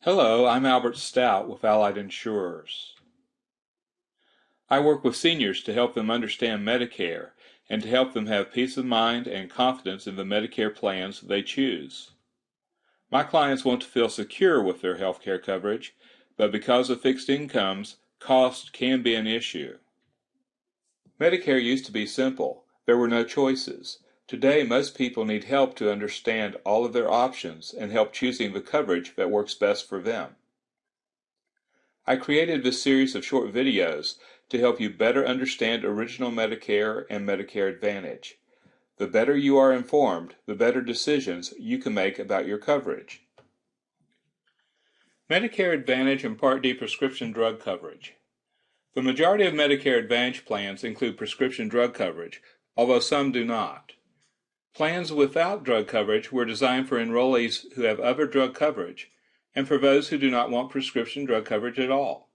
Hello, I'm Albert Stout with Allied Insurers. I work with seniors to help them understand Medicare and to help them have peace of mind and confidence in the Medicare plans they choose. My clients want to feel secure with their health care coverage, but because of fixed incomes, cost can be an issue. Medicare used to be simple. There were no choices. Today, most people need help to understand all of their options and help choosing the coverage that works best for them. I created this series of short videos to help you better understand Original Medicare and Medicare Advantage. The better you are informed, the better decisions you can make about your coverage. Medicare Advantage and Part D prescription drug coverage. The majority of Medicare Advantage plans include prescription drug coverage, although some do not. Plans without drug coverage were designed for enrollees who have other drug coverage and for those who do not want prescription drug coverage at all.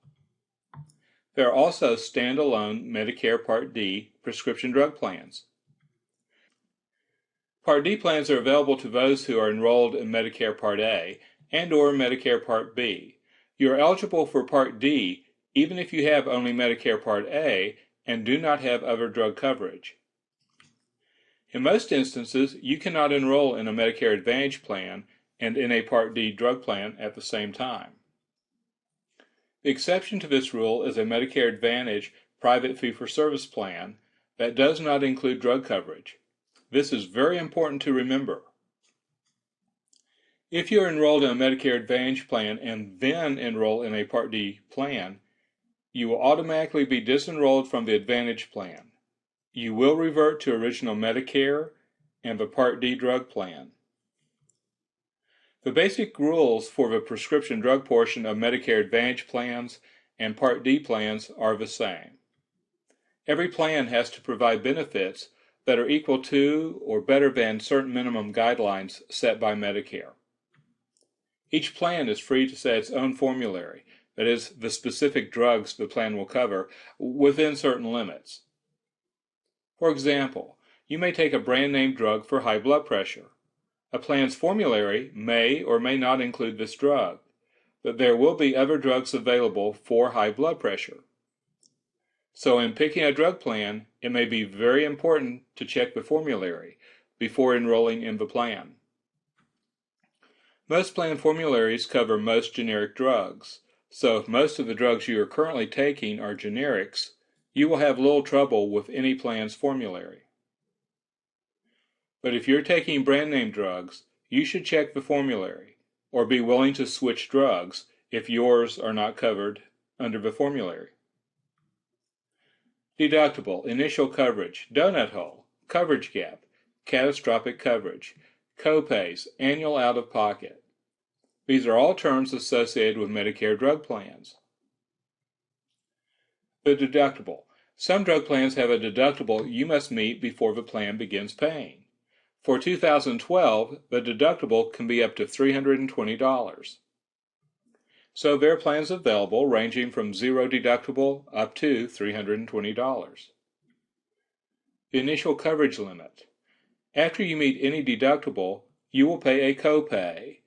There are also standalone Medicare Part D prescription drug plans. Part D plans are available to those who are enrolled in Medicare Part A and/or Medicare Part B. You are eligible for Part D even if you have only Medicare Part A and do not have other drug coverage. In most instances, you cannot enroll in a Medicare Advantage plan and in a Part D drug plan at the same time. The exception to this rule is a Medicare Advantage private fee-for-service plan that does not include drug coverage. This is very important to remember. If you are enrolled in a Medicare Advantage plan and then enroll in a Part D plan, you will automatically be disenrolled from the Advantage plan. You will revert to Original Medicare and the Part D drug plan. The basic rules for the prescription drug portion of Medicare Advantage plans and Part D plans are the same. Every plan has to provide benefits that are equal to or better than certain minimum guidelines set by Medicare. Each plan is free to set its own formulary, that is, the specific drugs the plan will cover, within certain limits. For example, you may take a brand name drug for high blood pressure. A plan's formulary may or may not include this drug, but there will be other drugs available for high blood pressure. So in picking a drug plan, it may be very important to check the formulary before enrolling in the plan. Most plan formularies cover most generic drugs, so if most of the drugs you are currently taking are generics, you will have little trouble with any plan's formulary. But if you're taking brand name drugs, you should check the formulary, or be willing to switch drugs if yours are not covered under the formulary. Deductible, initial coverage, donut hole, coverage gap, catastrophic coverage, copays, annual out-of-pocket. These are all terms associated with Medicare drug plans. The deductible. Some drug plans have a deductible you must meet before the plan begins paying. For 2012, the deductible can be up to $320. So there are plans available ranging from zero deductible up to $320. The initial coverage limit. After you meet any deductible, you will pay a copay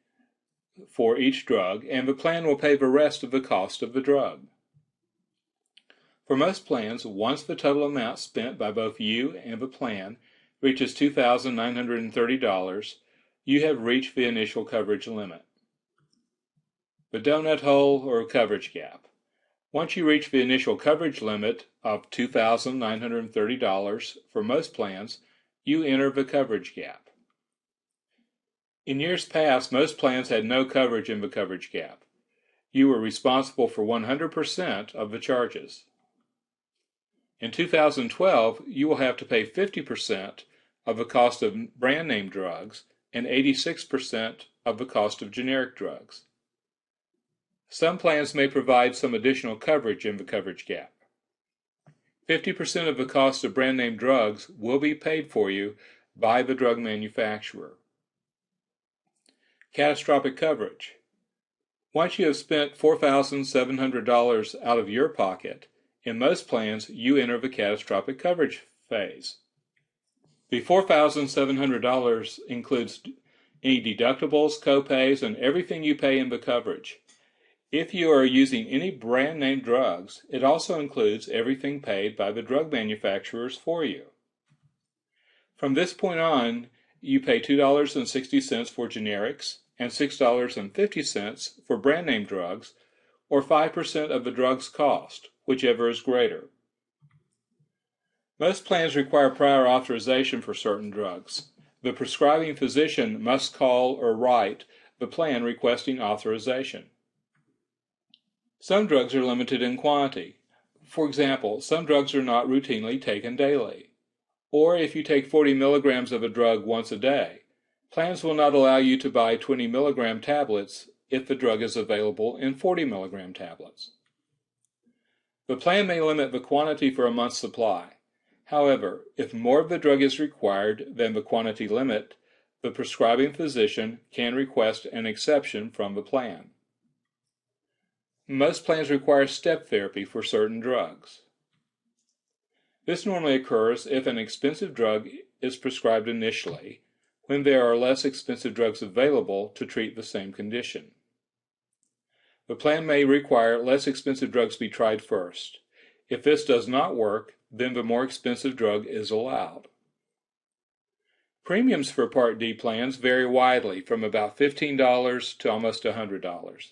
for each drug, and the plan will pay the rest of the cost of the drug. For most plans, once the total amount spent by both you and the plan reaches $2,930, you have reached the initial coverage limit. The donut hole or coverage gap. Once you reach the initial coverage limit of $2,930 for most plans, you enter the coverage gap. In years past, most plans had no coverage in the coverage gap. You were responsible for 100% of the charges. In 2012, you will have to pay 50% of the cost of brand name drugs and 86% of the cost of generic drugs. Some plans may provide some additional coverage in the coverage gap. 50% of the cost of brand name drugs will be paid for you by the drug manufacturer. Catastrophic coverage. Once you have spent $4,700 out of your pocket, in most plans you enter the catastrophic coverage phase. The $4,700 includes any deductibles, copays, and everything you pay in the coverage. If you are using any brand name drugs, it also includes everything paid by the drug manufacturers for you. From this point on, you pay $2.60 for generics and $6.50 for brand name drugs, or 5% of the drug's cost, whichever is greater. Most plans require prior authorization for certain drugs. The prescribing physician must call or write the plan requesting authorization. Some drugs are limited in quantity. For example, some drugs are not routinely taken daily. Or if you take 40 milligrams of a drug once a day, plans will not allow you to buy 20 milligram tablets if the drug is available in 40 milligram tablets. The plan may limit the quantity for a month's supply. However, if more of the drug is required than the quantity limit, the prescribing physician can request an exception from the plan. Most plans require step therapy for certain drugs. This normally occurs if an expensive drug is prescribed initially, when there are less expensive drugs available to treat the same condition. The plan may require less expensive drugs be tried first. If this does not work, then the more expensive drug is allowed. Premiums for Part D plans vary widely from about $15 to almost $100.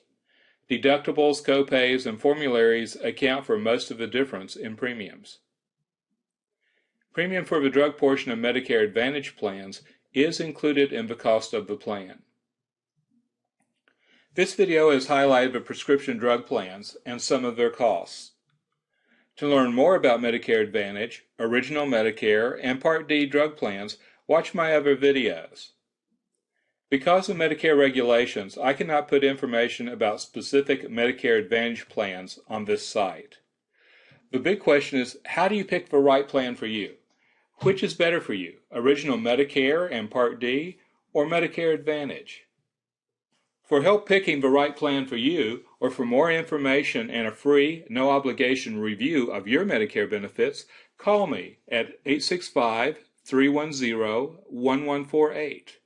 Deductibles, copays, and formularies account for most of the difference in premiums. Premium for the drug portion of Medicare Advantage plans is included in the cost of the plan. This video has highlighted the prescription drug plans and some of their costs. To learn more about Medicare Advantage, Original Medicare, and Part D drug plans, watch my other videos. Because of Medicare regulations, I cannot put information about specific Medicare Advantage plans on this site. The big question is, how do you pick the right plan for you? Which is better for you, Original Medicare and Part D, or Medicare Advantage? For help picking the right plan for you, or for more information and a free, no-obligation review of your Medicare benefits, call me at 865-310-1148.